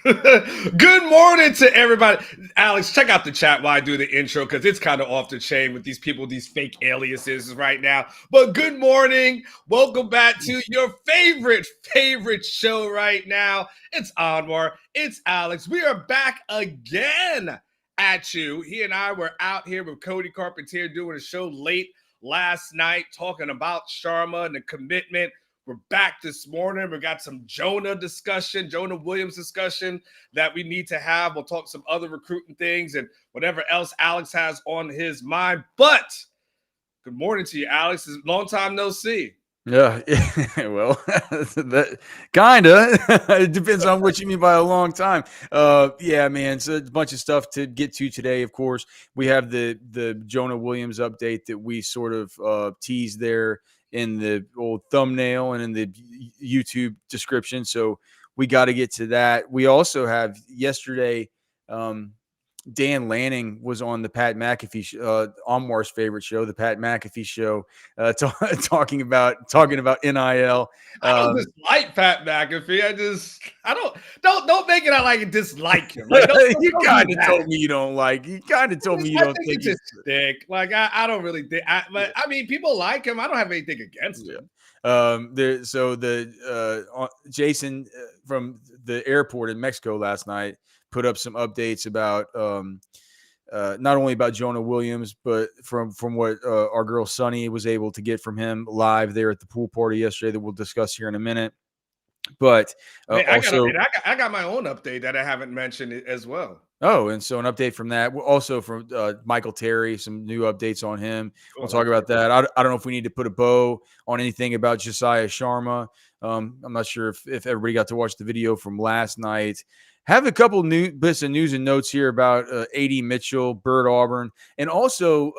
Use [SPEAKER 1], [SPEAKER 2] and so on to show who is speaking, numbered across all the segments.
[SPEAKER 1] Good morning to everybody. Alex, check out the chat while I do the intro because it's kind of off the chain with these people, these fake aliases right now. But good morning. Welcome back to your favorite show right now. It's Anwar. It's Alex. We are back again at you. He and I were out here with Cody Carpentier doing a show late last night talking about Sharma and the commitment. We're back this morning. We got some Jonah Williams discussion that we need to have. We'll talk some other recruiting things and whatever else Alex has on his mind. But good morning to you, Alex. It's a long time no see.
[SPEAKER 2] Yeah, well, that kinda. It depends on what you mean by a long time. Yeah, man. So a bunch of stuff to get to today. Of course, we have the Jonah Williams update that we sort of teased there in the old thumbnail and in the YouTube description. So we got to get to that. We also have yesterday. Dan Lanning was on the Pat McAfee, Anwar's favorite show, the Pat McAfee show, talking about NIL.
[SPEAKER 1] I don't dislike Pat McAfee. I don't make it out like I dislike him. Like,
[SPEAKER 2] you kind of told me you don't like. You kind of told me you don't think
[SPEAKER 1] it's a stick. Like I don't really think. But I mean, people like him. I don't have anything against him.
[SPEAKER 2] Jason from the airport in Mexico last night put up some updates about not only about Jonah Williams, but from what our girl Sunny was able to get from him live there at the pool party yesterday that we'll discuss here in a minute. But
[SPEAKER 1] I got my own update that I haven't mentioned as well.
[SPEAKER 2] Oh, and so an update from that. Also from Michael Terry, some new updates on him. We'll talk about that. I don't know if we need to put a bow on anything about Josiah Sharma. I'm not sure if everybody got to watch the video from last night. Have a couple new bits of news and notes here about A.D. Mitchell, Bird Auburn, and also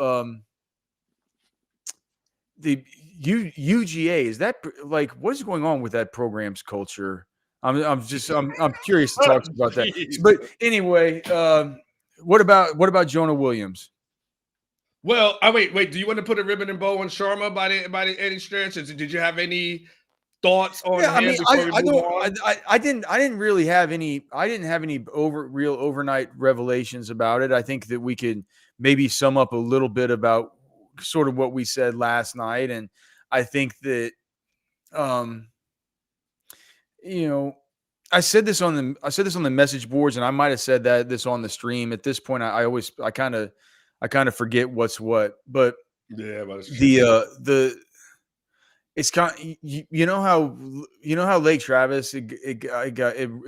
[SPEAKER 2] the UGA. Is that like what is going on with that program's culture? I'm curious to talk about that. But anyway, what about Jonah Williams?
[SPEAKER 1] Well, wait. Do you want to put a ribbon and bow on Sharma by any stretch? Did you have any thoughts on him?
[SPEAKER 2] I mean, I didn't really have any. I didn't have any real overnight revelations about it. I think that we could maybe sum up a little bit about sort of what we said last night, and I think that, I said this on the message boards, and I might have said this on the stream. At this point, I kind of forget what's what, but
[SPEAKER 1] yeah,
[SPEAKER 2] it's kind of, you know how Lake Travis it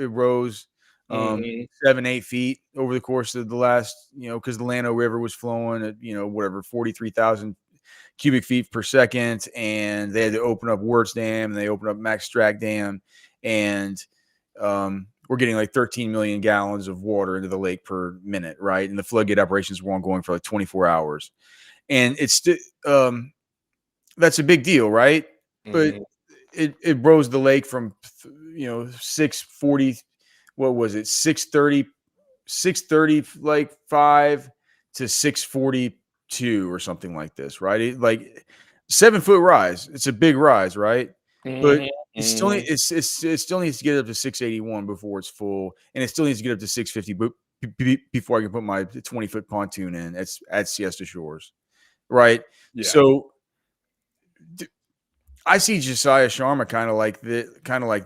[SPEAKER 2] rose 7-8 feet over the course of the last, because the Llano River was flowing at 43,000 cubic feet per second, and they had to open up Wirtz Dam and they opened up Max Strack Dam, and we're getting like 13 million gallons of water into the lake per minute, right? And the floodgate operations were ongoing for like 24 hours, and it's that's a big deal, right? But it rose the lake from 640, what was it, 630 like 5 to 642 or something like this, right? Like 7 foot rise. It's a big rise, right? But it still needs to get up to 681 before it's full, and it still needs to get up to 650 before I can put my 20-foot pontoon in at Siesta Shores, right? Yeah. So I see Josiah Sharma kind of like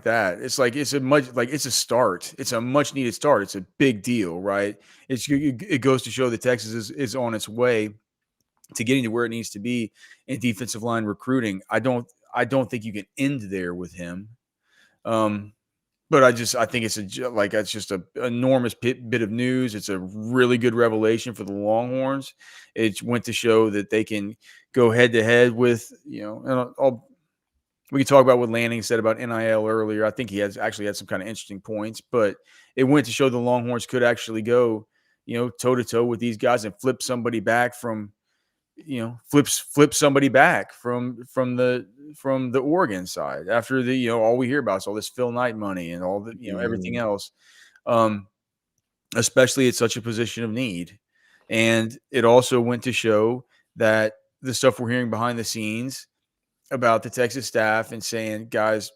[SPEAKER 2] that. It's like it's a start. It's a much needed start. It's a big deal, right? It goes to show that Texas is on its way to getting to where it needs to be in defensive line recruiting. I don't think you can end there with him. But I think it's just an enormous bit of news. It's a really good revelation for the Longhorns. It went to show that they can go head to head with, and we can talk about what Lanning said about NIL earlier. I think he has actually had some kind of interesting points, but it went to show the Longhorns could actually go, toe to toe with these guys and flip somebody back from the Oregon side after the, all we hear about is all this Phil Knight money and all the, everything else, especially at such a position of need. And it also went to show that the stuff we're hearing behind the scenes about the Texas staff and saying, guys,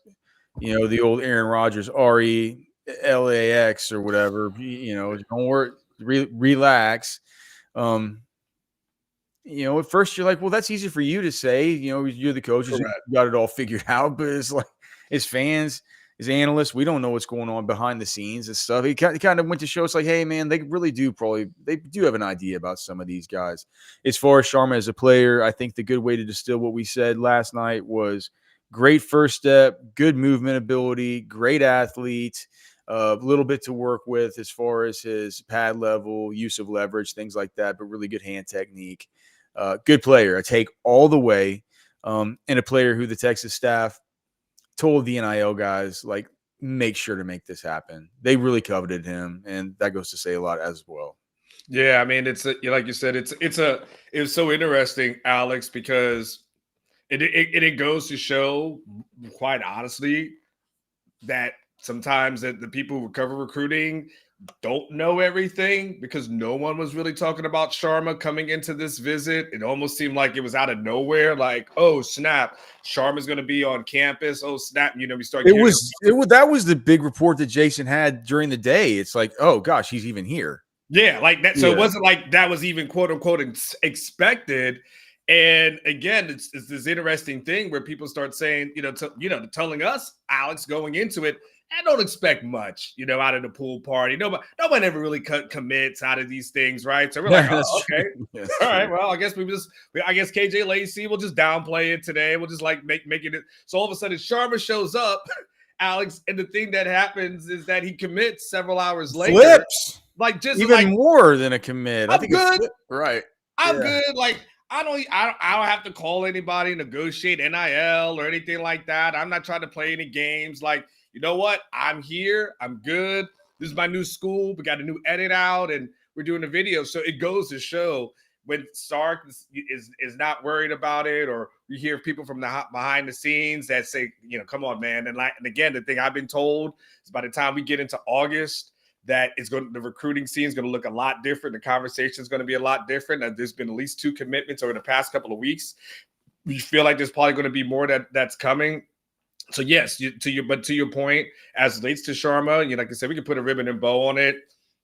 [SPEAKER 2] the old Aaron Rodgers, RE, LAX or whatever. Don't worry, relax. Um, at first you're like, well, that's easy for you to say. You're the coaches, you
[SPEAKER 1] Correct.
[SPEAKER 2] got it all figured out. But it's like, as fans, as analysts, we don't know what's going on behind the scenes and stuff. He kind of went to show it's like, hey, man, they do have an idea about some of these guys. As far as Sharma as a player, I think the good way to distill what we said last night was great first step, good movement ability, great athlete. A little bit to work with as far as his pad level, use of leverage, things like that, but really good hand technique. Good player, I take all the way, and a player who the Texas staff told the NIL guys, like, make sure to make this happen. They really coveted him, and that goes to say a lot as well.
[SPEAKER 1] Yeah, I mean, like you said, it was so interesting, Alex, because it goes to show, quite honestly, that sometimes that the people who cover recruiting don't know everything, because no one was really talking about Sharma coming into this visit. It almost seemed like it was out of nowhere. Like, oh snap, Sharma's going to be on campus. Oh snap, we start.
[SPEAKER 2] That was the big report that Jason had during the day. It's like, oh gosh, he's even here.
[SPEAKER 1] Yeah, like that. So it wasn't like that was even quote unquote expected. And again, it's this interesting thing where people start saying, telling us, Alex, going into it, I don't expect much, out of the pool party. No one ever really commits out of these things, right? So we're like, oh, okay, all right. Well, I guess KJ Lacey will just downplay it today. We'll just like make it. So all of a sudden, Sharma shows up, Alex, and the thing that happens is that he commits several hours later.
[SPEAKER 2] Flips.
[SPEAKER 1] Like just
[SPEAKER 2] even like, more than a commit. I think
[SPEAKER 1] good.
[SPEAKER 2] Right.
[SPEAKER 1] I'm good. Like I don't have to call anybody, negotiate NIL or anything like that. I'm not trying to play any games. Like, you know what? I'm here. I'm good. This is my new school. We got a new edit out and we're doing a video. So it goes to show when Sark is not worried about it, or you hear people from the behind the scenes that say, come on, man. And again, the thing I've been told is by the time we get into August, that the recruiting scene is going to look a lot different. The conversation is going to be a lot different. There's been at least 2 commitments over the past couple of weeks. We feel like there's probably going to be more that's coming. So yes, to your point, as it relates to Sharma, like I said, we could put a ribbon and bow on it.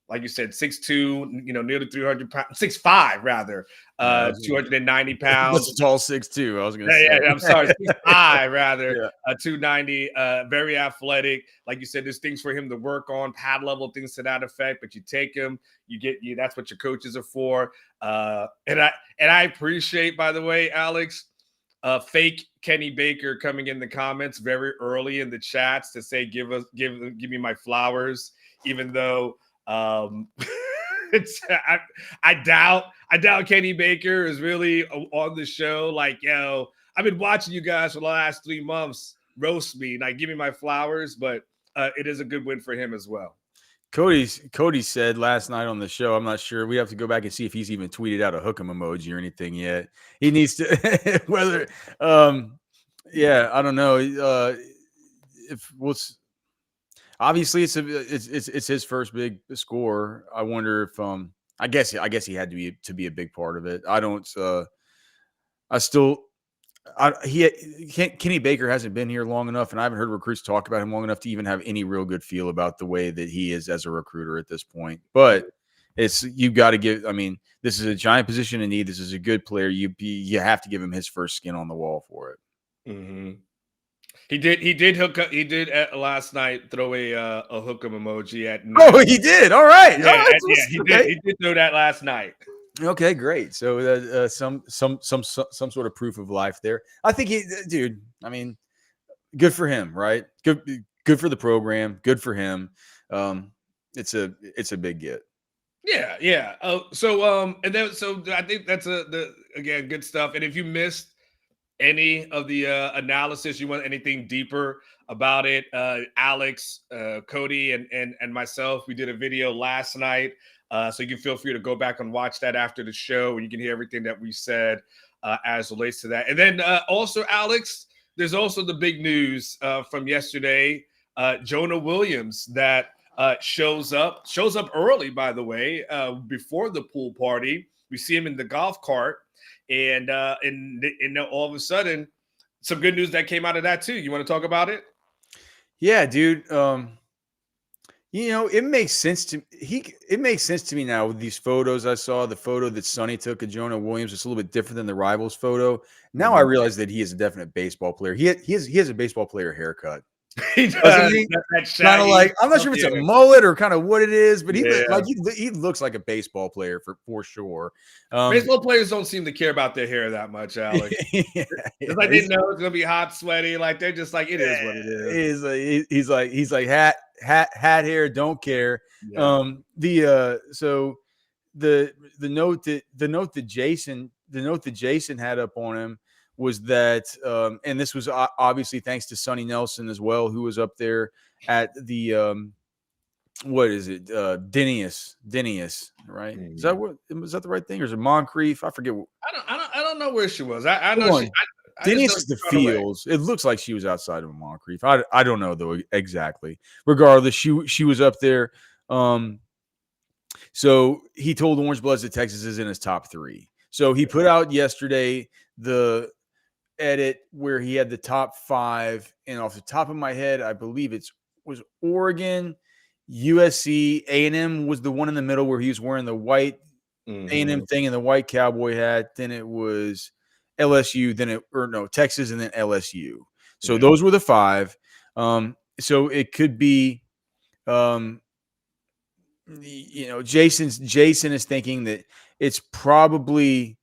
[SPEAKER 1] Like you said, 6'2", nearly 300 pounds, 6'5" rather, 290 pounds.
[SPEAKER 2] That's tall 6'2". I was going to say.
[SPEAKER 1] Yeah, I'm sorry, 6'5" rather, 290. Very athletic. Like you said, there's things for him to work on, pad level things to that effect. But you take him, that's what your coaches are for. And I appreciate, by the way, Alex, fake Kenny Baker coming in the comments very early in the chats to say give me my flowers, even though. I doubt Kenny Baker is really on the show. Like, I've been watching you guys for the last 3 months roast me, like give me my flowers, but it is a good win for him as well.
[SPEAKER 2] Cody said last night on the show, I'm not sure. We have to go back and see if he's even tweeted out a hook 'em emoji or anything yet. He needs to whether I don't know. Obviously it's his first big score. I wonder if I guess he had to be a big part of it. Kenny Baker hasn't been here long enough, and I haven't heard recruits talk about him long enough to even have any real good feel about the way that he is as a recruiter at this point. But you've got to give. I mean, this is a giant position in need. This is a good player. You have to give him his first skin on the wall for it.
[SPEAKER 1] Mm-hmm. He did hook up. He did last night throw a hook 'em emoji at.
[SPEAKER 2] Oh, he did. All right.
[SPEAKER 1] He did throw that last night.
[SPEAKER 2] Okay, great. So some sort of proof of life there. I think dude. I mean, good for him, right? Good for the program. Good for him. It's a big get.
[SPEAKER 1] Yeah. Oh, so I think that's again good stuff. And if you missed any of the analysis, you want anything deeper about it, Alex, Cody, and myself, we did a video last night. So you can feel free to go back and watch that after the show, and you can hear everything that we said as relates to that. And then also, Alex, there's also the big news from yesterday. Jonah Williams that shows up early, by the way, before the pool party. We see him in the golf cart, and all of a sudden, some good news that came out of that too. You want to talk about it?
[SPEAKER 2] Yeah, dude. It makes sense to it makes sense to me now with these photos I saw. The photo that Sonny took of Jonah Williams is a little bit different than the Rivals photo. Now I
[SPEAKER 1] Mhm.
[SPEAKER 2] realize that he is a definite baseball player. He has a baseball player haircut,
[SPEAKER 1] He
[SPEAKER 2] doesn't
[SPEAKER 1] does
[SPEAKER 2] he?
[SPEAKER 1] that
[SPEAKER 2] Kind of
[SPEAKER 1] shaggy
[SPEAKER 2] like, I'm not
[SPEAKER 1] stuff.
[SPEAKER 2] sure if it's a
[SPEAKER 1] Yeah,
[SPEAKER 2] mullet or kind of what it is, but
[SPEAKER 1] yeah.
[SPEAKER 2] he looks like a baseball player for sure. Um,
[SPEAKER 1] Baseball players don't seem to care about their hair that much, Alex.
[SPEAKER 2] yeah,
[SPEAKER 1] It's like they know it's gonna be hot, sweaty. Like they're just like, it is what it is.
[SPEAKER 2] he's like hat hair, don't care.
[SPEAKER 1] Yeah.
[SPEAKER 2] So the note that Jason had up on him was that, and this was obviously thanks to Sonny Nelson as well, who was up there at the what is it, Denius, right? Is that
[SPEAKER 1] Mhm.
[SPEAKER 2] what was that the right thing, or is it Moncrief? I forget.
[SPEAKER 1] I don't know where she was. I know
[SPEAKER 2] One
[SPEAKER 1] I just know
[SPEAKER 2] Denius
[SPEAKER 1] she
[SPEAKER 2] is the
[SPEAKER 1] got away.
[SPEAKER 2] fields. It looks like she was outside of Moncrief. I don't know though exactly. Regardless, she was up there. Um, So he told Orange Bloods that Texas is in his top three. So he put out yesterday the edit where he had the top five, and off the top of my head, I believe it was Oregon, USC, A&M was the one in the middle where he was wearing the white A&M
[SPEAKER 1] Mhm.
[SPEAKER 2] thing and the white cowboy hat. Then it was LSU, Texas, and then LSU. So
[SPEAKER 1] Yeah.
[SPEAKER 2] those were the five. So it could be um, Jason is thinking that it's probably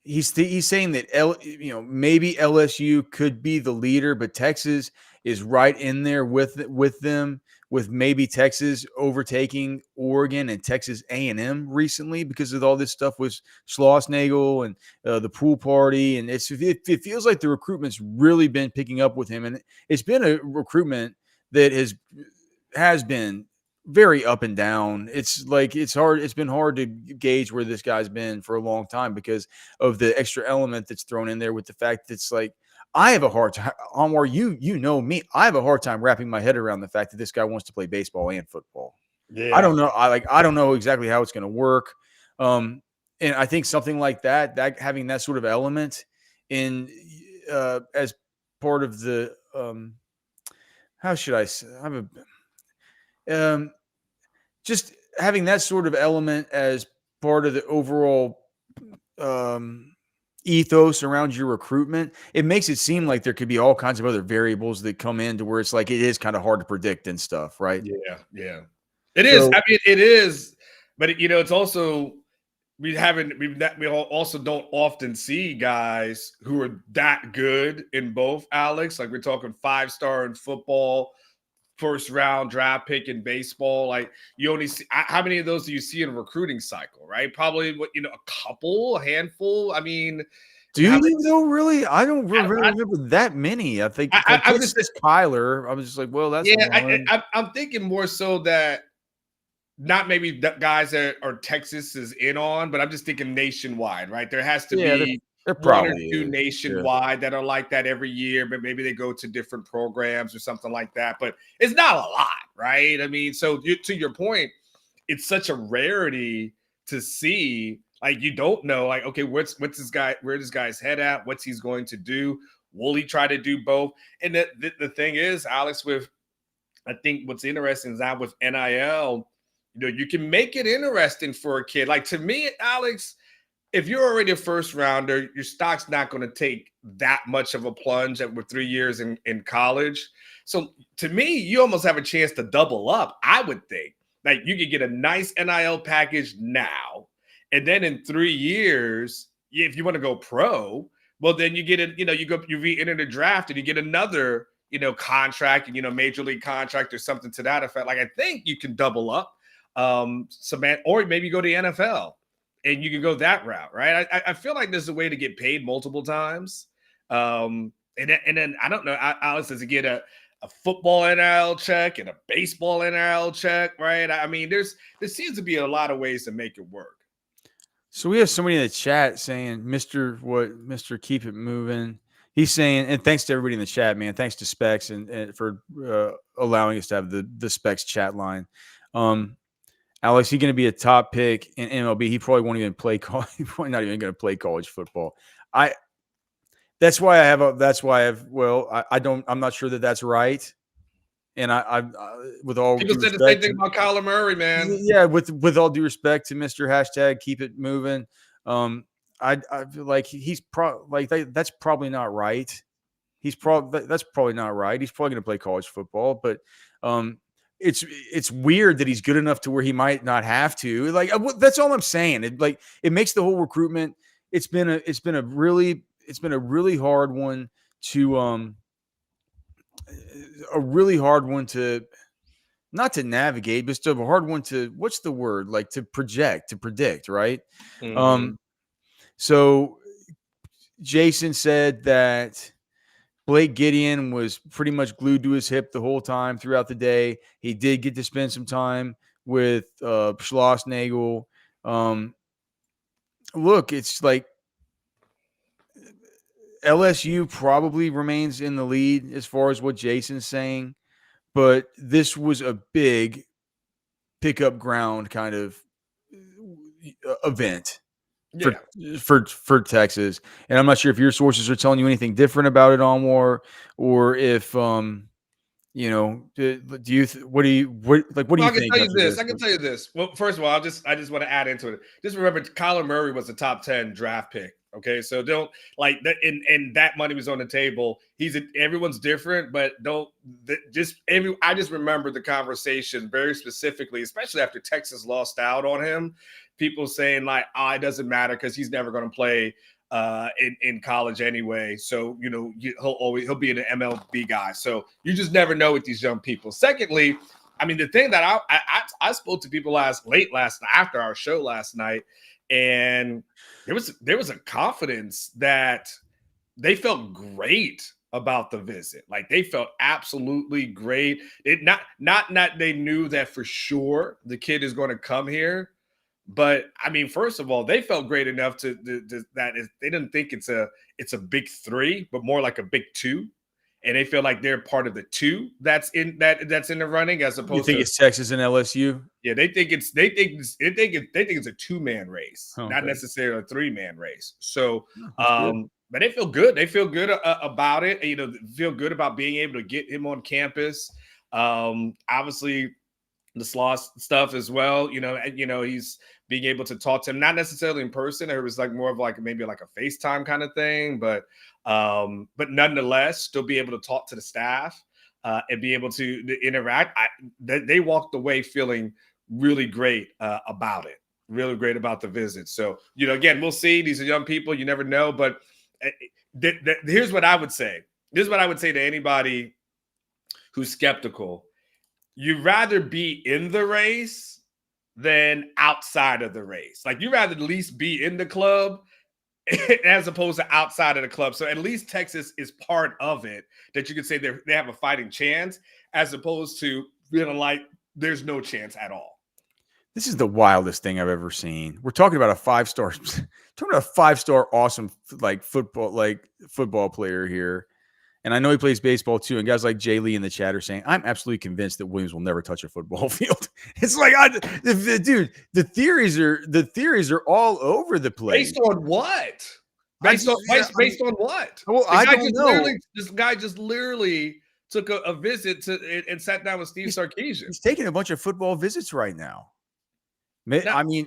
[SPEAKER 2] he's saying that maybe LSU could be the leader, but Texas is right in there with them, with maybe Texas overtaking Oregon and Texas A&M recently because of all this stuff with Schlossnagel and the pool party, and it feels like the recruitment's really been picking up with him, and it's been a recruitment that has been very up and down. It's like it's hard. It's been hard to gauge where this guy's been for a long time because of the extra element that's thrown in there with the fact that it's like I have a hard time. Anwar, you know me. I have a hard time wrapping my head around the fact that this guy wants to play baseball and football. I
[SPEAKER 1] Yeah.
[SPEAKER 2] don't know. I don't know exactly how it's going to work. Um, and I think something like that having that sort of element in as part of the how should I say? Um, just having that sort of element as part of the overall um, ethos around your recruitment, it makes it seem like there could be all kinds of other variables that come in to where it's like it is kind of hard to predict and stuff, right?
[SPEAKER 1] Yeah. Yeah. It is.
[SPEAKER 2] So
[SPEAKER 1] I mean, it is, but it's also we also don't often see guys who are that good in both, Alex. Like we're talking 5-star in football, first round draft pick in baseball. Like you only see how many of those do you see in a recruiting cycle, right? Probably a handful. I mean,
[SPEAKER 2] do
[SPEAKER 1] how many?
[SPEAKER 2] you though? Really, I don't
[SPEAKER 1] I,
[SPEAKER 2] remember that many. I think
[SPEAKER 1] I,
[SPEAKER 2] like
[SPEAKER 1] I'm
[SPEAKER 2] Kid
[SPEAKER 1] just
[SPEAKER 2] says Kyler. I was just like, well, that's
[SPEAKER 1] yeah.
[SPEAKER 2] one.
[SPEAKER 1] I'm thinking more so that not maybe the guys that are Texas is in on, but I'm just thinking nationwide, right? There has to
[SPEAKER 2] Yeah,
[SPEAKER 1] be
[SPEAKER 2] there
[SPEAKER 1] one or
[SPEAKER 2] probably
[SPEAKER 1] two
[SPEAKER 2] is. Yeah.
[SPEAKER 1] nationwide that are like that every year, but maybe they go to different programs or something like that. But it's not a lot, right? I mean, so to your point, it's such a rarity to see. Like you don't know, like okay, what's this guy? Where this guy's head at? What's he's going to do? Will he try to do both? And the thing is, Alex, with I think what's interesting is that with NIL, you can make it interesting for a kid. Like to me, Alex, if you're already a first rounder, your stock's not going to take that much of a plunge with 3 years in college. So to me, you almost have a chance to double up, I would think. Like you could get a nice NIL package now, and then in 3 years, if you want to go pro, well, then you get it, you re-enter the draft and you get another, contract, major league contract or something to that effect. Like I think you can double up. Or maybe go to the NFL and you can go that route, right? I feel like there's a way to get paid multiple times. And then I don't know, Alex, does it get a football NIL check and a baseball NIL check, right? I mean, there seems to be a lot of ways to make it work.
[SPEAKER 2] So we have somebody in the chat saying, Mr. Keep It Moving. He's saying, and thanks to everybody in the chat, man. Thanks to Specs and for allowing us to have the Specs chat line. Alex, he's going to be a top pick in MLB. He probably won't even play college. He's probably not even going to play college football. That's why I have. Well, I don't. I'm not sure that that's right. And with all
[SPEAKER 1] People
[SPEAKER 2] due
[SPEAKER 1] said the same
[SPEAKER 2] respect
[SPEAKER 1] thing
[SPEAKER 2] to,
[SPEAKER 1] about Kyler Murray, man.
[SPEAKER 2] yeah, with all due respect to Mr. Hashtag Keep It Moving, I feel like he's that's probably not right. That's probably not right. He's probably going to play college football, but um, it's weird that he's good enough to where he might not have to. Like that's all I'm saying. It makes the whole recruitment. It's been a really hard one to a really hard one to not to navigate, but still a hard one to what's the word like to predict, right?
[SPEAKER 1] Mm-hmm.
[SPEAKER 2] Um, so Jason said that Blake Gideon was pretty much glued to his hip the whole time throughout the day. He did get to spend some time with Schlossnagel. Um, Look, it's like LSU probably remains in the lead as far as what Jason's saying, but this was a big pickup ground kind of event for
[SPEAKER 1] Yeah.
[SPEAKER 2] for Texas. And I'm not sure if your sources are telling you anything different about it, Anwar, or if do you what do
[SPEAKER 1] Well,
[SPEAKER 2] you
[SPEAKER 1] I can
[SPEAKER 2] think
[SPEAKER 1] tell you
[SPEAKER 2] after
[SPEAKER 1] this.
[SPEAKER 2] this?
[SPEAKER 1] I can tell you this. Well, first of all, I just want to add into it. Just remember, Kyler Murray was a top 10 draft pick. Okay, so don't like that. And that money was on the table. Everyone's different, but don't just every. I just remember the conversation very specifically, especially after Texas lost out on him. People saying like, "Oh, it doesn't matter because he's never going to play in college anyway. So he'll be an MLB guy. So you just never know with these young people. Secondly, I mean the thing that I spoke to people after our show last night, and there was a confidence that they felt great about the visit. Like they felt absolutely great. It not they knew that for sure the kid is going to come here. But I mean, first of all, they felt great enough they didn't think it's a big three, but more like a big two, and they feel like they're part of the two that's in the running as
[SPEAKER 2] You
[SPEAKER 1] opposed
[SPEAKER 2] think
[SPEAKER 1] to
[SPEAKER 2] it's Texas and LSU?
[SPEAKER 1] yeah, they think it's a 2-man race,
[SPEAKER 2] Oh,
[SPEAKER 1] not
[SPEAKER 2] okay.
[SPEAKER 1] necessarily a 3-man race. So,
[SPEAKER 2] Oh, that's good.
[SPEAKER 1] but they feel good. They feel good about it. Feel good about being able to get him on campus. Obviously, the Sloss stuff as well. He's being able to talk to him, not necessarily in person. It was like more of like maybe like a FaceTime kind of thing, but nonetheless, still be able to talk to the staff and be able to interact. They walked away feeling really great about it, really great about the visit. So again, we'll see. These are young people. You never know, but here's what I would say. This is what I would say to anybody who's skeptical. You'd rather be in the race than outside of the race. Like you'd rather at least be in the club as opposed to outside of the club. So at least Texas is part of it that you could say they have a fighting chance as opposed to feeling like there's no chance at all.
[SPEAKER 2] This is the wildest thing I've ever seen. We're talking about a 5-star awesome football player here. And I know he plays baseball too. And guys like Jay Lee in the chat are saying, I'm absolutely convinced that Williams will never touch a football field. It's like, dude, the theories are all over the place.
[SPEAKER 1] Based on what? Based on what?
[SPEAKER 2] Well, I don't know.
[SPEAKER 1] This guy just literally took a visit and sat down with Steve Sarkisian.
[SPEAKER 2] He's taking a bunch of football visits right now. I mean,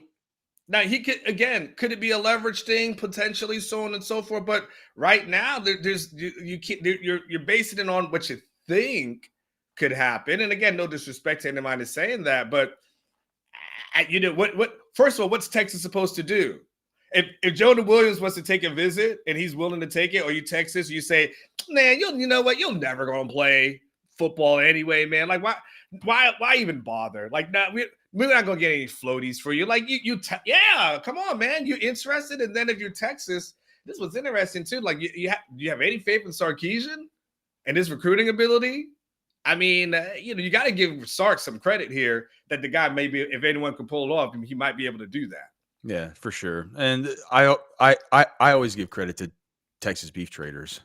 [SPEAKER 1] now he could it be a leverage thing potentially, so on and so forth? But right now, you're basing it on what you think could happen. And again, no disrespect to anyone is saying that, but what? First of all, what's Texas supposed to do? If Jonah Williams wants to take a visit and he's willing to take it, or you Texas, you say, man, you know what? You're never gonna play football anyway, man. Like why even bother? Like we're not gonna get any floaties for you. Like yeah, come on, man. You're interested, and then if you're Texas, this was interesting too. Like you have any faith in Sarkisian and his recruiting ability? I mean, you got to give Sark some credit here that the guy maybe, if anyone can pull it off, he might be able to do that.
[SPEAKER 2] Yeah, for sure. And I always give credit to Texas beef traders.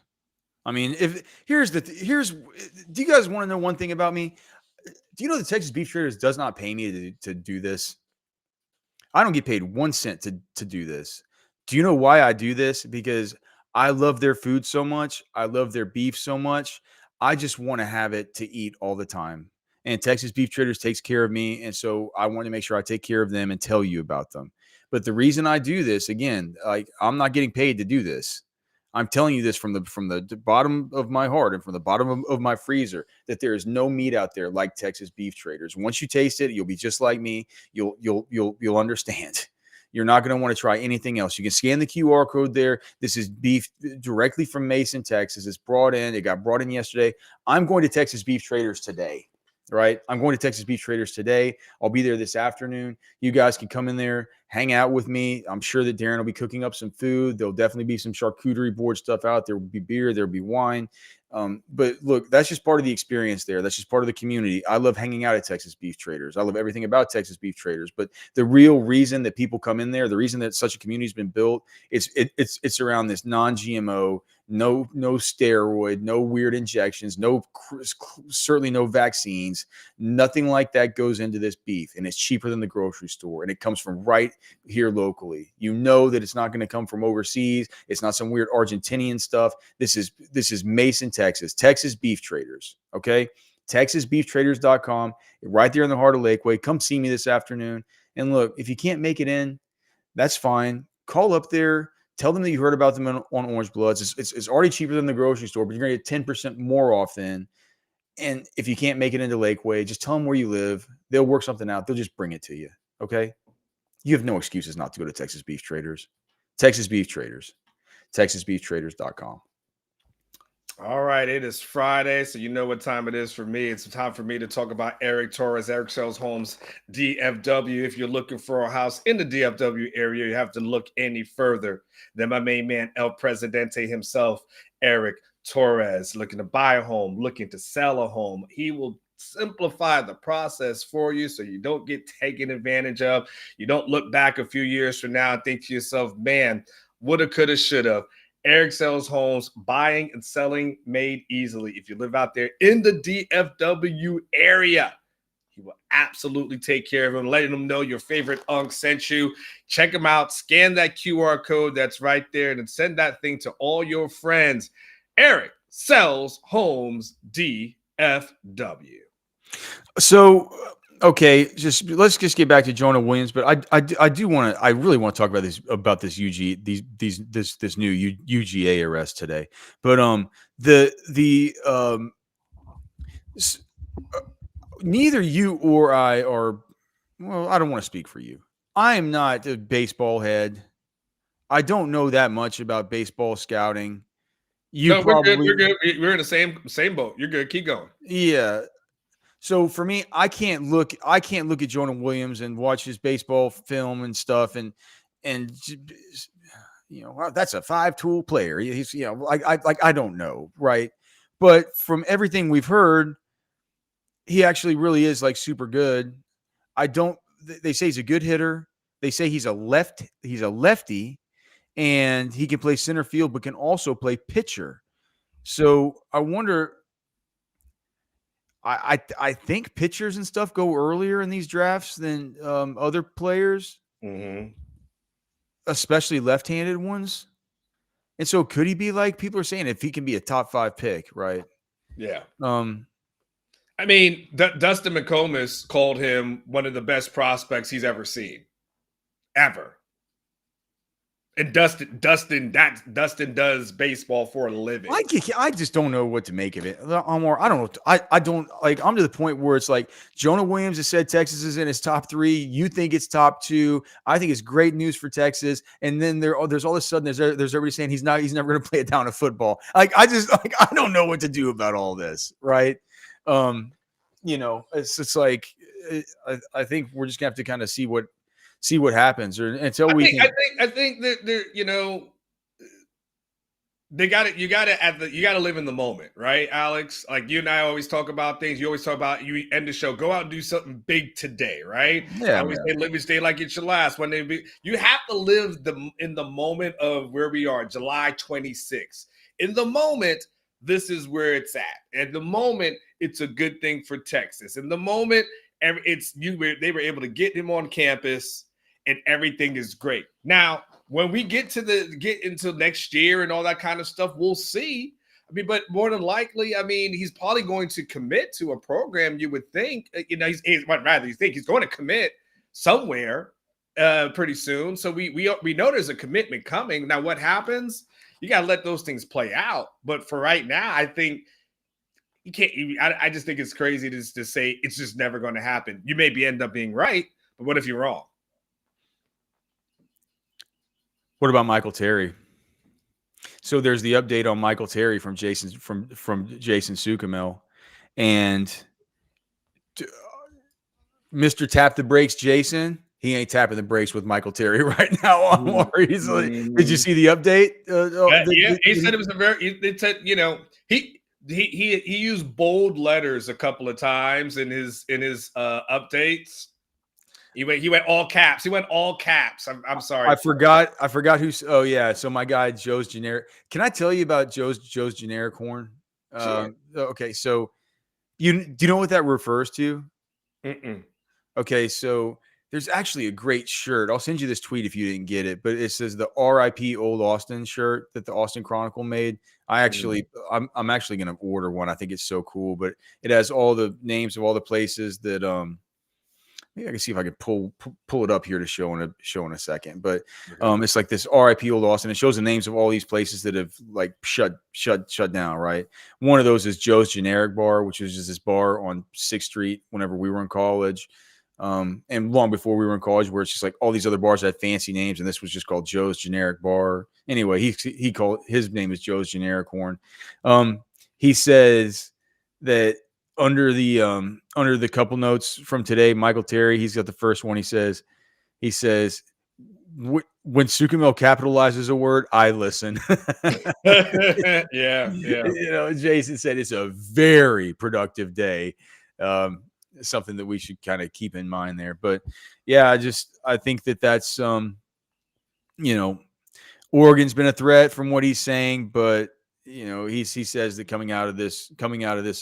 [SPEAKER 2] I mean, do you guys want to know one thing about me? Do you know the Texas beef traders does not pay me to do this? I don't get paid 1 cent to do this. Do you know why I do this? Because I love their food so much. I love their beef so much. I just want to have it to eat all the time. And Texas Beef Traders takes care of me. And so I want to make sure I take care of them and tell you about them. But the reason I do this, again, like I'm not getting paid to do this. I'm telling you this from the bottom of my heart and from the bottom of my freezer that there is no meat out there like Texas Beef Traders. Once you taste it, you'll be just like me. You'll understand. You're not going to want to try anything else. You can scan the QR code there. This is beef directly from Mason, Texas. It's brought in. It got brought in yesterday. I'm going to Texas Beef Traders today, right? I'm going to Texas Beef Traders today. I'll be there this afternoon. You guys can come in there, hang out with me. I'm sure that Darren will be cooking up some food. There'll definitely be some charcuterie board stuff out. There will be beer. There will be wine. But look, that's just part of the experience there. That's just part of the community. I love hanging out at Texas Beef Traders. I love everything about Texas Beef Traders. But the real reason that people come in there, the reason that such a community has been built, it's around this non-GMO, no steroid, no weird injections, certainly no vaccines. Nothing like that goes into this beef, and it's cheaper than the grocery store, and it comes from right here locally. You know that it's not going to come from overseas. It's not some weird Argentinian stuff. This is Mason, Texas Beef Traders. Okay, TexasBeefTraders.com, right there in the heart of Lakeway. Come see me this afternoon. And look, if you can't make it in, that's fine. Call up there. Tell them that you heard about them on Orange Bloods. It's already cheaper than the grocery store, but you're going to get 10% more off then. And if you can't make it into Lakeway, just tell them where you live. They'll work something out. They'll just bring it to you. Okay? You have no excuses not to go to Texas Beef Traders. Texas Beef Traders. TexasBeefTraders.com.
[SPEAKER 1] All right, it is Friday, so you know what time it is for me. It's time for me to talk about Eric Torres, Eric Sells Homes, DFW. If you're looking for a house in the DFW area, you have to look any further than my main man, El Presidente himself, Eric Torres. Looking to buy a home, looking to sell a home. He will simplify the process for you so you don't get taken advantage of. You don't look back a few years from now and think to yourself, man, woulda, coulda, shoulda. Eric Sells Homes, buying and selling made easily. If you live out there in the DFW area, he will absolutely take care of them, letting them know your favorite Unc sent you. Check them out. Scan that QR code that's right there and then send that thing to all your friends. Eric Sells Homes, DFW.
[SPEAKER 2] So, okay, let's get back to Jonah Williams, but I really want to talk about this new UGA arrest today. But neither you or I are. Well, I don't want to speak for you. I am not a baseball head. I don't know that much about baseball scouting.
[SPEAKER 1] We're good. We're in the same boat. You're good. Keep going.
[SPEAKER 2] Yeah. So for me, I can't look at Jonah Williams and watch his baseball film and stuff, and wow, that's a 5-tool player. He's I don't know, right? But from everything we've heard, he actually really is like super good. They say he's a good hitter. They say he's a lefty, and he can play center field, but can also play pitcher. So I wonder. I think pitchers and stuff go earlier in these drafts than other players, especially left-handed ones. And so could he be like people are saying if he can be a top 5 pick, right?
[SPEAKER 1] Yeah. I mean, Dustin McComas called him one of the best prospects he's ever seen, ever. And Dustin does baseball for a living.
[SPEAKER 2] I just don't know what to make of it. I don't know. I don't like. I'm to the point where it's like Jonah Williams has said Texas is in his top 3. You think it's top 2. I think it's great news for Texas. And then there's all of a sudden there's everybody saying he's never going to play a down of football. I don't know what to do about all this. Right. It's just like I think we're just gonna have to kind of see what happens, or until I
[SPEAKER 1] think that they got it. You got to live in the moment, right, Alex? Like you and I always talk about things. You always talk about you end the show, go out and do something big today, right?
[SPEAKER 2] Yeah.
[SPEAKER 1] I always say live each day like it's your last. You have to live in the moment of where we are, July 26th. In the moment, this is where it's at. At the moment, it's a good thing for Texas. In the moment, they were able to get him on campus. And everything is great. Now, when we get into next year and all that kind of stuff, we'll see. I mean, but more than likely, I mean, he's probably going to commit to a program. You would think, you think he's going to commit somewhere pretty soon. So we know there's a commitment coming. Now, what happens? You got to let those things play out. But for right now, I think you can't. I just think it's crazy to say it's just never going to happen. You maybe end up being right, but what if you're wrong?
[SPEAKER 2] What about Michael Terry? So there's the update on Michael Terry from Jason Sukamel, and Mr. Tap the Brakes Jason. He ain't tapping the brakes with Michael Terry right now on more easily. Did you see the update?
[SPEAKER 1] He said it was a very. It said he used bold letters a couple of times in his updates. He went all caps. He went all caps. I'm sorry.
[SPEAKER 2] I forgot who's. Oh yeah. So my guy Joe's Generic. Can I tell you about Joe's Generic Horn?
[SPEAKER 1] Sure.
[SPEAKER 2] Okay. So do you know what that refers to?
[SPEAKER 1] Mm-mm.
[SPEAKER 2] Okay. So there's actually a great shirt. I'll send you this tweet if you didn't get it, but it says the RIP Old Austin shirt that the Austin Chronicle made. I'm actually going to order one. I think it's so cool, but it has all the names of all the places that maybe I can see if I could pull it up here to show in a second. But it's like this RIP Old Austin. It shows the names of all these places that have like shut down. Right. One of those is Joe's Generic Bar, which was just this bar on 6th Street whenever we were in college. And long before we were in college, where it's just like all these other bars had fancy names, and this was just called Joe's Generic Bar. Anyway, he called his name is Joe's Generic Horn. He says that under the couple notes from today, Michael Terry, he's got the first one. He says when Sukamel capitalizes a word, I listen.
[SPEAKER 1] Yeah.
[SPEAKER 2] Jason said it's a very productive day. Something that we should kind of keep in mind there. But yeah, I think that's Oregon's been a threat from what he's saying, but he says that coming out of this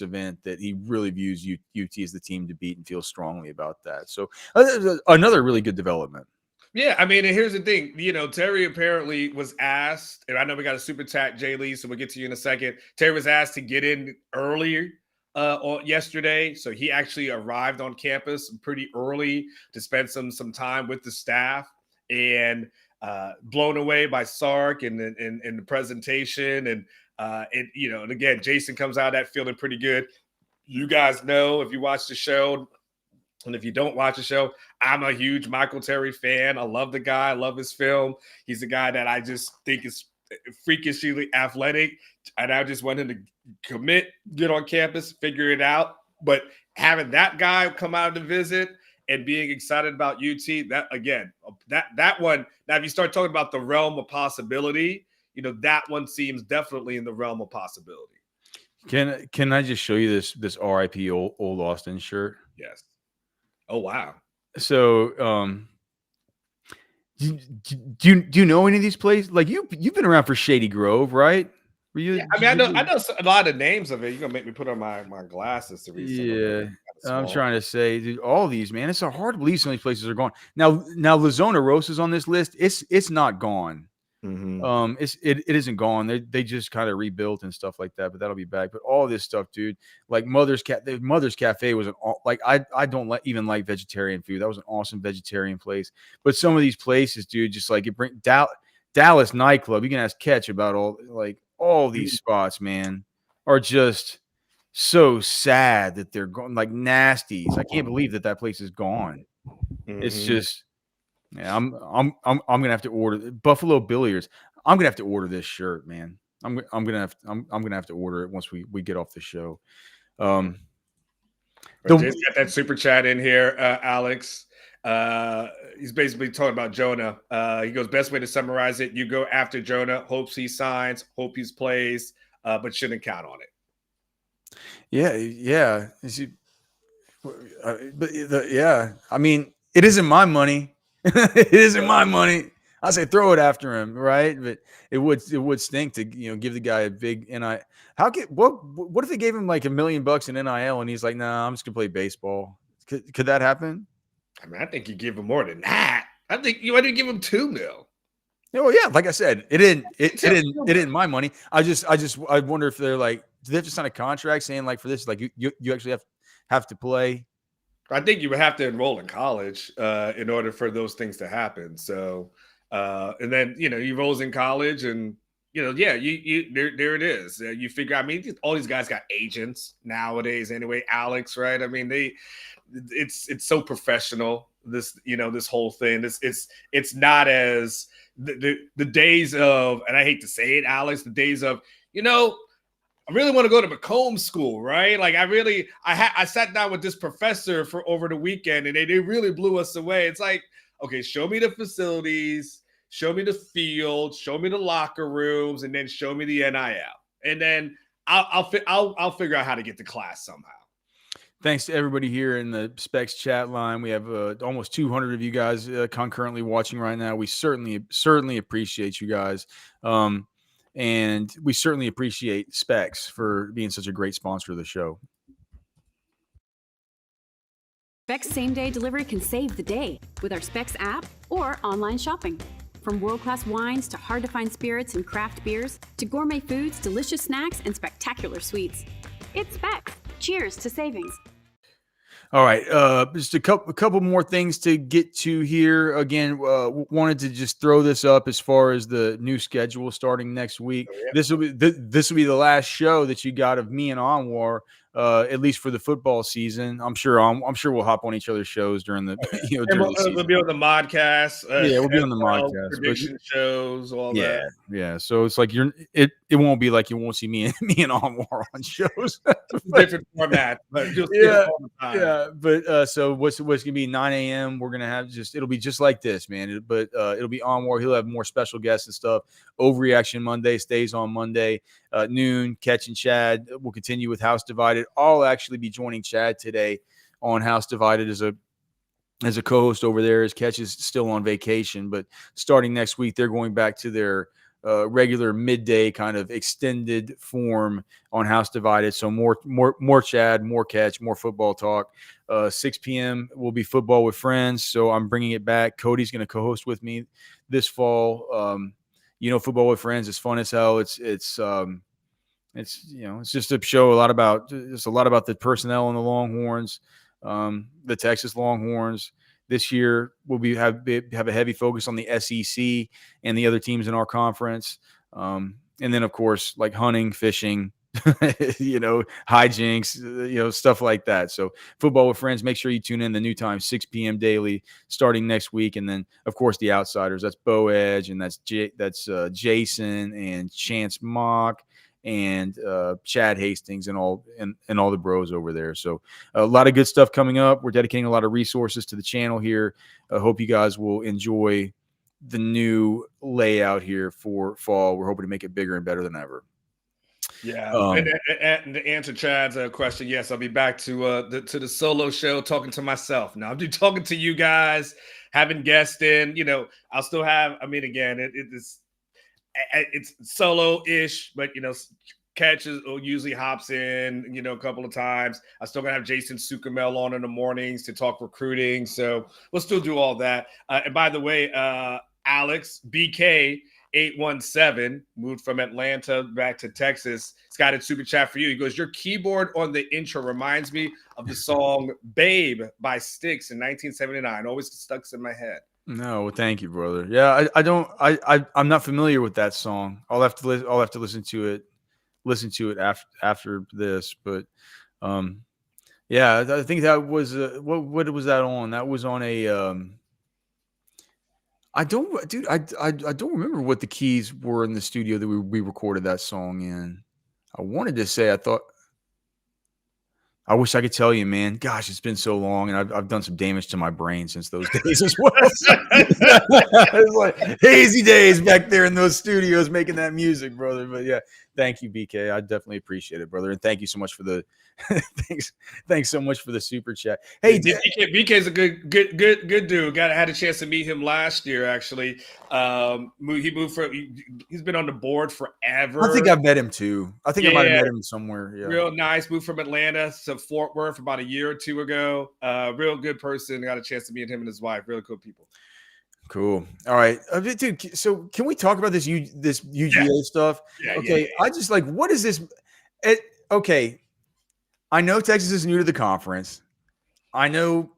[SPEAKER 2] event that he really views UT as the team to beat and feels strongly about that. So another really good development.
[SPEAKER 1] Yeah, I mean, and here's the thing. Terry apparently was asked, and I know we got a super chat, Jay Lee, so we'll get to you in a second. Terry was asked to get in earlier yesterday, so he actually arrived on campus pretty early to spend some time with the staff, and blown away by Sark and the presentation, and and again, Jason comes out of that feeling pretty good. You guys know if you watch the show. And if you don't watch the show, I'm a huge Michael Terry fan. I love the guy. I love his film. He's a guy that I just think is freakishly athletic. And I just want him to commit, get on campus, figure it out. But having that guy come out to visit and being excited about UT, that one, now if you start talking about the realm of possibility, that one seems definitely in the realm of possibility.
[SPEAKER 2] Can I just show you this RIP Old Austin shirt?
[SPEAKER 1] Yes. Oh, wow.
[SPEAKER 2] So, do you know any of these places? Like you've been around for Shady Grove, right?
[SPEAKER 1] Yeah, I know a lot of names of it. You're gonna make me put on my glasses to read.
[SPEAKER 2] Yeah, I'm trying to say, dude, all these, man, it's so hard to believe some of these places are gone. Now, Lazona Rosa's on this list. It's not gone.
[SPEAKER 1] Mm-hmm.
[SPEAKER 2] It isn't gone. They just kind of rebuilt and stuff like that, but that'll be back. But all this stuff, dude, like Mother's Cafe was I don't even like vegetarian food. That was an awesome vegetarian place. But some of these places, dude, just like it bring Dallas nightclub. You can ask Ketch about all these spots, man, are just so sad that they're gone. Like Nasties. I can't believe that place is gone. Mm-hmm. It's just. Yeah, I'm gonna have to order Buffalo Billiards. I'm gonna have to order this shirt, man. I'm gonna have to order it once we get off the show.
[SPEAKER 1] Jay's got that super chat in here, Alex. He's basically talking about Jonah. He goes, best way to summarize it: you go after Jonah, hopes he signs, hope he plays, but shouldn't count on it.
[SPEAKER 2] Yeah. I mean, it isn't my money. It isn't my money. I say throw it after him, right? But it would stink to give the guy a big NIL. What if they gave him like $1 million in NIL and he's like, nah, I'm just gonna play baseball? Could that happen?
[SPEAKER 1] I mean, I think you give him more than that. I think you want to give him $2 million.
[SPEAKER 2] Oh yeah, like I said, it didn't my money. I wonder if they're like, do they have to sign a contract saying like for this, like you actually have to play?
[SPEAKER 1] I think you would have to enroll in college in order for those things to happen. So, and then he enrolls in college, and yeah, you there it is. You figure. I mean, all these guys got agents nowadays, anyway. Alex, right? I mean, it's so professional. This whole thing. It's not as the days of, and I hate to say it, Alex, the days of you know I really want to go to Macomb school, right? Like I sat down with this professor for over the weekend, and they really blew us away. It's like, okay, show me the facilities, show me the field, show me the locker rooms, and then show me the NIL, and then I'll figure out how to get to class somehow.
[SPEAKER 2] Thanks to everybody here in the Specs chat line. We have almost 200 of you guys concurrently watching right now. We certainly appreciate you guys. And we certainly appreciate Specs for being such a great sponsor of the show.
[SPEAKER 3] Specs same-day delivery can save the day with our Specs app or online shopping. From world-class wines to hard-to-find spirits and craft beers to gourmet foods, delicious snacks, and spectacular sweets. It's Specs. Cheers to savings.
[SPEAKER 2] All right, just a couple more things to get to here. Again, wanted to just throw this up as far as the new schedule starting next week. Oh, yeah. This will be the last show that you got of me and Anwar, at least for the football season. I'm sure we'll hop on each other's shows during the during the season.
[SPEAKER 1] We'll be on the modcast.
[SPEAKER 2] Yeah, we'll be on the modcast.
[SPEAKER 1] Prediction shows, all that.
[SPEAKER 2] Yeah. So it's like it won't be like you won't see me and Anwar on shows.
[SPEAKER 1] Different format, but just all the time.
[SPEAKER 2] Yeah. But so what's gonna be 9 a.m. We're gonna have it'll be just like this, man. It'll be Anwar. He'll have more special guests and stuff. Overreaction Monday stays on Monday. Noon, Catch and Chad will continue with House Divided. I'll actually be joining Chad today on House Divided as a co-host over there, as Catch is still on vacation. But starting next week, they're going back to their regular midday kind of extended form on House Divided. So more Chad, more Catch, more football talk. 6 p.m. will be Football with Friends. So I'm bringing it back. Cody's going to co-host with me this fall. Football with Friends is fun as hell. It's just a show a lot about the personnel in the Longhorns, the Texas Longhorns. This year we'll have a heavy focus on the SEC and the other teams in our conference, and then of course like hunting, fishing, hijinks, stuff like that. So Football with Friends. Make sure you tune in the new time, 6 p.m. daily, starting next week. And then of course the Outsiders. That's Bo Edge, and that's Jason and Chance Mock and Chad Hastings and all the bros over there. So a lot of good stuff coming up. We're dedicating a lot of resources to the channel here. I hope you guys will enjoy the new layout here for fall. We're hoping to make it bigger and better than ever.
[SPEAKER 1] Yeah, and to answer Chad's question, yes, I'll be back to the solo show, talking to myself. Now I'll be talking to you guys, having guests in. I'll still have. I mean, again, it's solo-ish, but Catches usually hops in, a couple of times. I still gonna have Jason Sukamel on in the mornings to talk recruiting, so we'll still do all that. And by the way, Alex BK 817 moved from Atlanta back to Texas. It's got a super chat for you. He goes, "Your keyboard on the intro reminds me of the song Babe by Styx in 1979. Always stuck in my head."
[SPEAKER 2] No, thank you, brother. Yeah, I'm not familiar with that song. I'll have to listen to it after this. But yeah, I think that was what was that on? That was on a I don't remember what the keys were in the studio that we recorded that song in. I wanted to say I wish I could tell you, man. Gosh, it's been so long, and I've done some damage to my brain since those days as well. It's like hazy days back there in those studios making that music, brother. But yeah, thank you, BK. I definitely appreciate it, brother, and thank you so much for the thanks so much for the super chat. Hey,
[SPEAKER 1] BK's a good dude. Had a chance to meet him last year, actually. He's been on the board forever.
[SPEAKER 2] I think I've met him too. I think I might have met him somewhere. Yeah.
[SPEAKER 1] Real nice. Moved from Atlanta to Fort Worth about a year or two ago. Real good person. Got a chance to meet him and his wife. Really cool people.
[SPEAKER 2] Cool. All right, dude. So can we talk about this UGA stuff? Okay, I just like, what is this? Okay, I know Texas is new to the conference. I know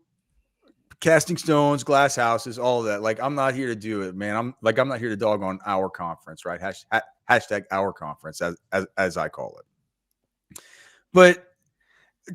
[SPEAKER 2] casting stones, glass houses, all of that. Like, I'm not here to do it, man. I'm not here to dog on our conference, right? Hashtag our conference, as I call it. But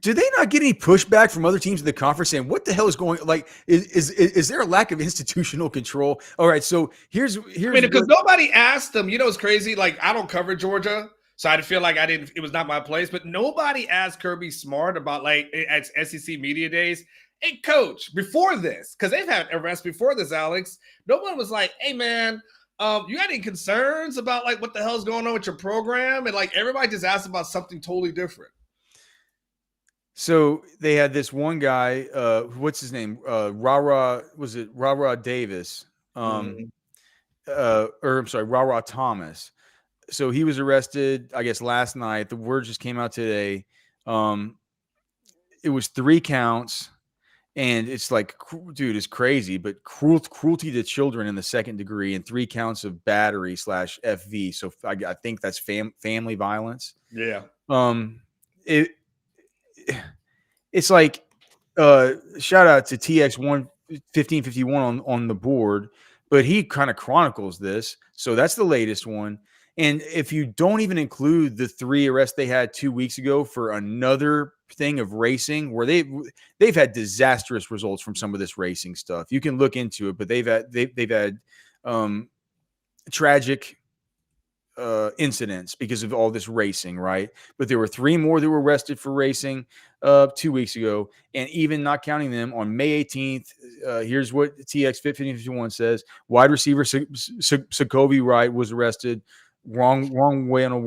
[SPEAKER 2] do they not get any pushback from other teams in the conference saying, what the hell is going, like, is there a lack of institutional control? All right, so here's
[SPEAKER 1] I mean, because nobody asked them. You know, it's crazy. Like, I don't cover Georgia, so I feel like it was not my place. But nobody asked Kirby Smart about, like, at SEC Media Days, hey, coach, before this, because they've had arrests before this, Alex. No one was like, hey, man, you got any concerns about, like, what the hell's going on with your program? And, like, everybody just asked about something totally different.
[SPEAKER 2] So they had this one guy, what's his name? Was it Rara Davis? Or I'm sorry, Rara Thomas. So he was arrested, I guess, last night. The word just came out today. It was 3 counts, and it's like, dude, it's crazy, but cruelty to children in the 2nd degree and 3 counts of battery / FV. So I think that's family violence.
[SPEAKER 1] Yeah.
[SPEAKER 2] It's like, shout out to TX1551 on the board, but he kind of chronicles this. So that's the latest one. And if you don't even include the 3 arrests they had 2 weeks ago for another thing of racing, where they've had disastrous results from some of this racing stuff. You can look into it, but they've had tragic incidents because of all this racing, right? But there were 3 more that were arrested for racing 2 weeks ago, and even not counting them, on May 18th, here's what TX 1551 says: wide receiver Sokovi Wright was arrested wrong way on a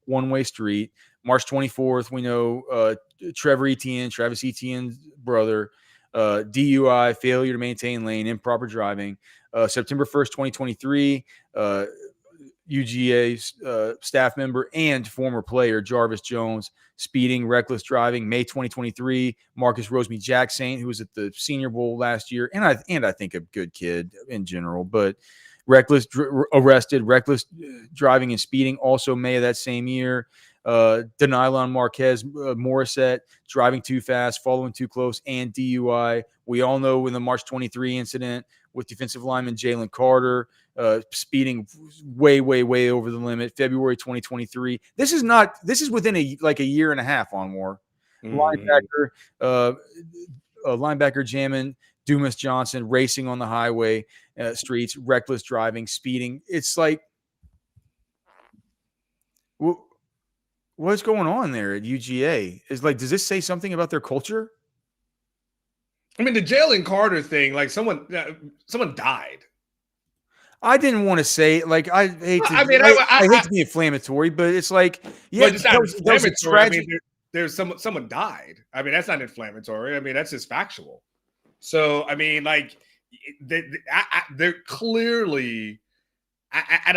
[SPEAKER 2] one-way street. March 24th, we know Travis Etienne's brother, DUI, failure to maintain lane, improper driving. September 1st, 2023, UGA staff member and former player Jarvis Jones, speeding, reckless driving. May 2023, Marcus Rosemy Jackson, who was at the Senior Bowl last year, and I think a good kid in general, but arrested, reckless driving and speeding. Also May of that same year. Denylon Marquez Morissette, driving too fast, following too close, and DUI. We all know in the March 23 incident with defensive lineman Jalen Carter, speeding way over the limit. February 2023. This is within a year and a half on more. Linebacker jamming Dumas Johnson, racing on the highway streets, reckless driving, speeding. It's like, what's going on there at UGA? Is like, does this say something about their culture?
[SPEAKER 1] I mean, the Jalen Carter thing, like someone died.
[SPEAKER 2] I didn't want to say, like, I hate to be inflammatory, but it's like, yeah,
[SPEAKER 1] it's not inflammatory. I mean, there's someone died. I mean, that's not inflammatory. I mean, that's just factual. So, I mean, like, they're clearly,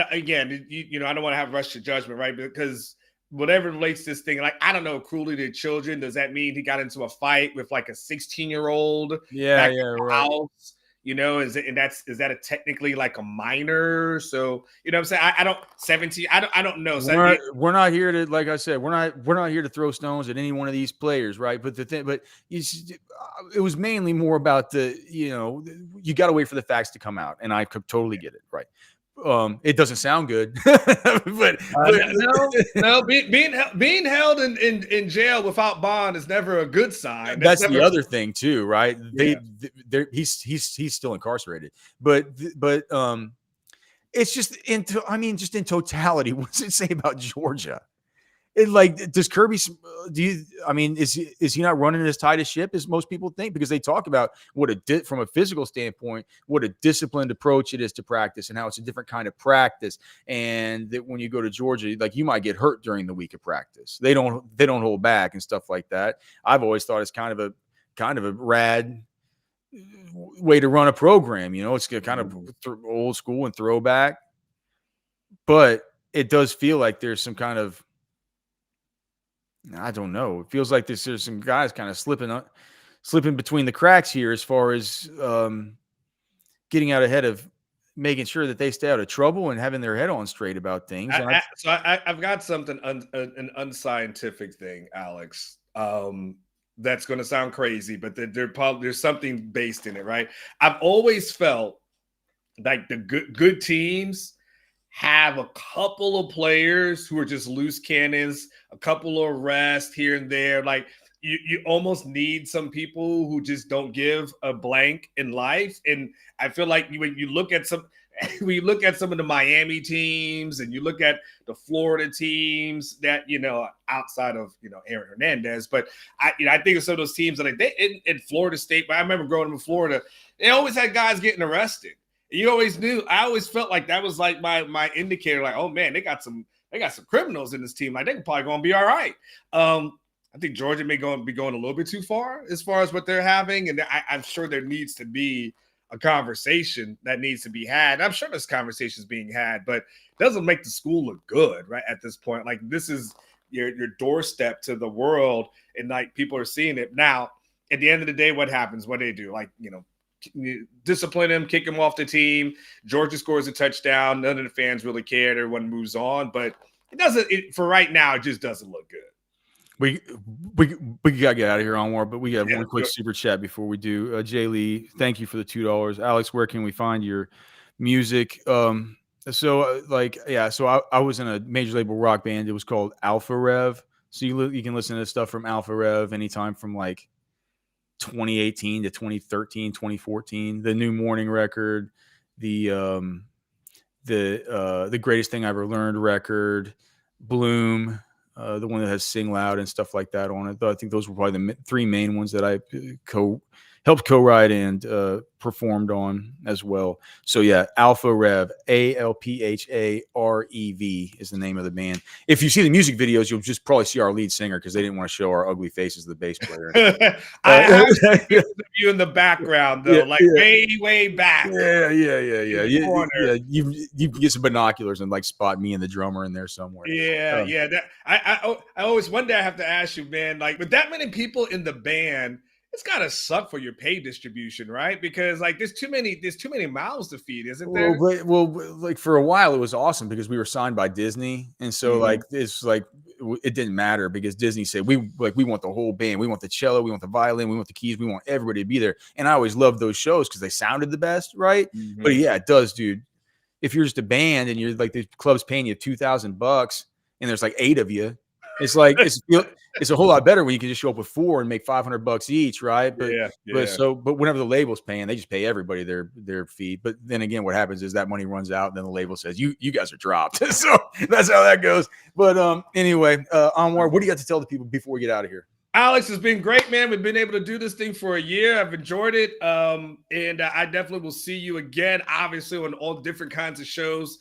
[SPEAKER 1] again, you know, I don't want to have rush to judgment, right? Because whatever relates to this thing, like, I don't know, cruelty to children. Does that mean he got into a fight with like a 16-year-old?
[SPEAKER 2] Yeah, right.
[SPEAKER 1] House? You know, is that technically like a minor? So, you know what I'm saying? I don't 17. I don't know. So
[SPEAKER 2] we're not here to, like I said, we're not here to throw stones at any one of these players, right? But it was mainly more about you got to wait for the facts to come out, and I could totally get it, right? It doesn't sound good, but
[SPEAKER 1] no, being held in jail without bond is never a good sign.
[SPEAKER 2] That's the other thing too, right? He's still incarcerated, but it's just in totality. What does it say about Georgia? Does Kirby? Is he not running as tight a ship as most people think? Because they talk about from a physical standpoint, what a disciplined approach it is to practice, and how it's a different kind of practice, and that when you go to Georgia, like, you might get hurt during the week of practice. They don't hold back and stuff like that. I've always thought it's kind of a rad way to run a program. You know, it's kind of old school and throwback, but it does feel like there's some kind of, I don't know. It feels like there's some guys kind of slipping between the cracks here as far as getting out ahead of making sure that they stay out of trouble and having their head on straight about things. And
[SPEAKER 1] I've got something an unscientific thing, Alex. That's going to sound crazy, but there's something based in it, right? I've always felt like the good teams have a couple of players who are just loose cannons, a couple of rest here and there. Like you almost need some people who just don't give a blank in life. And I feel like when you look at some of the Miami teams and you look at the Florida teams that, outside of, Aaron Hernandez, but I think of some of those teams that in Florida State, but I remember growing up in Florida, they always had guys getting arrested. You always knew. I always felt like that was like my indicator. Like, oh man, they got some criminals in this team. Like, they're probably going to be all right. I think Georgia may be going a little bit too far as what they're having, and I'm sure there needs to be a conversation that needs to be had. I'm sure this conversation is being had, but it doesn't make the school look good, right? At this point, like this is your doorstep to the world, and like people are seeing it now. At the end of the day, what happens? What do they do? Like, discipline him, kick him off the team. Georgia scores a touchdown. None of the fans really cared. Everyone moves on, but for right now, it just doesn't look good.
[SPEAKER 2] We gotta get out of here on more, but we got one quick super chat before we do. Jay Lee, thank you for the $2. Alex, where can we find your music? So I was in a major label rock band. It was called Alpha Rev. So you can listen to stuff from Alpha Rev anytime from like 2018 to 2013, 2014, the New Morning record, the Greatest Thing I Ever Learned record, Bloom, the one that has Sing Loud and stuff like that on it. I think those were probably the three main ones that I helped co-write and performed on as well. So yeah, Alpha Rev, ALPHAREV is the name of the band. If you see the music videos, you'll just probably see our lead singer because they didn't want to show our ugly faces of the bass player.
[SPEAKER 1] I have you in the background though, way back.
[SPEAKER 2] Yeah. You can get some binoculars and like spot me and the drummer in there somewhere.
[SPEAKER 1] Yeah. I always one day I have to ask you, man, like with that many people in the band, it's gotta suck for your pay distribution, right? Because like there's too many mouths to feed, isn't there?
[SPEAKER 2] Well, like for a while it was awesome because we were signed by Disney, and so like it's like it didn't matter because Disney said we want the whole band, we want the cello, we want the violin, we want the keys, we want everybody to be there. And I always loved those shows because they sounded the best, right? But yeah, it does, dude. If you're just a band and you're like the club's paying you $2,000 and there's like 8 of you. It's like it's a whole lot better when you can just show up with 4 and make $500 each, right? But whenever the label's paying, they just pay everybody their fee. But then again, what happens is that money runs out, and then the label says you guys are dropped. So that's how that goes. But anyway, Anwar, what do you got to tell the people before we get out of here?
[SPEAKER 1] Alex, it's been great, man. We've been able to do this thing for a year. I've enjoyed it. And I definitely will see you again, obviously, on all different kinds of shows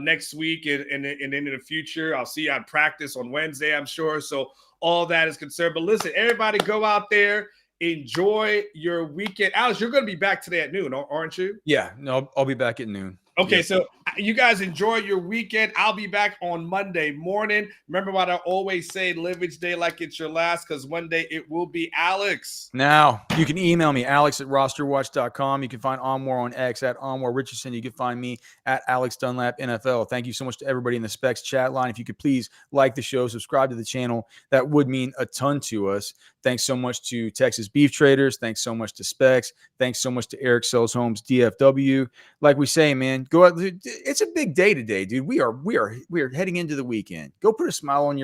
[SPEAKER 1] next week and into the future. I'll see you at practice on Wednesday, I'm sure. So all that is concerned. But listen, everybody go out there, enjoy your weekend. Alex, you're going to be back today at noon, aren't you?
[SPEAKER 2] Yeah, no, I'll be back at noon.
[SPEAKER 1] Okay, so you guys enjoy your weekend. I'll be back on Monday morning. Remember what I always say, live each day like it's your last, because one day it will be Alex.
[SPEAKER 2] Now, you can email me, alex@rosterwatch.com. You can find Anwar on X at Anwar Richardson. You can find me at Alex Dunlap NFL. Thank you so much to everybody in the Specs chat line. If you could please like the show, subscribe to the channel. That would mean a ton to us. Thanks so much to Texas Beef Traders. Thanks so much to Specs. Thanks so much to Eric Sells Homes DFW. Like we say, man, go out. It's a big day today, dude. We are heading into the weekend. Go put a smile on your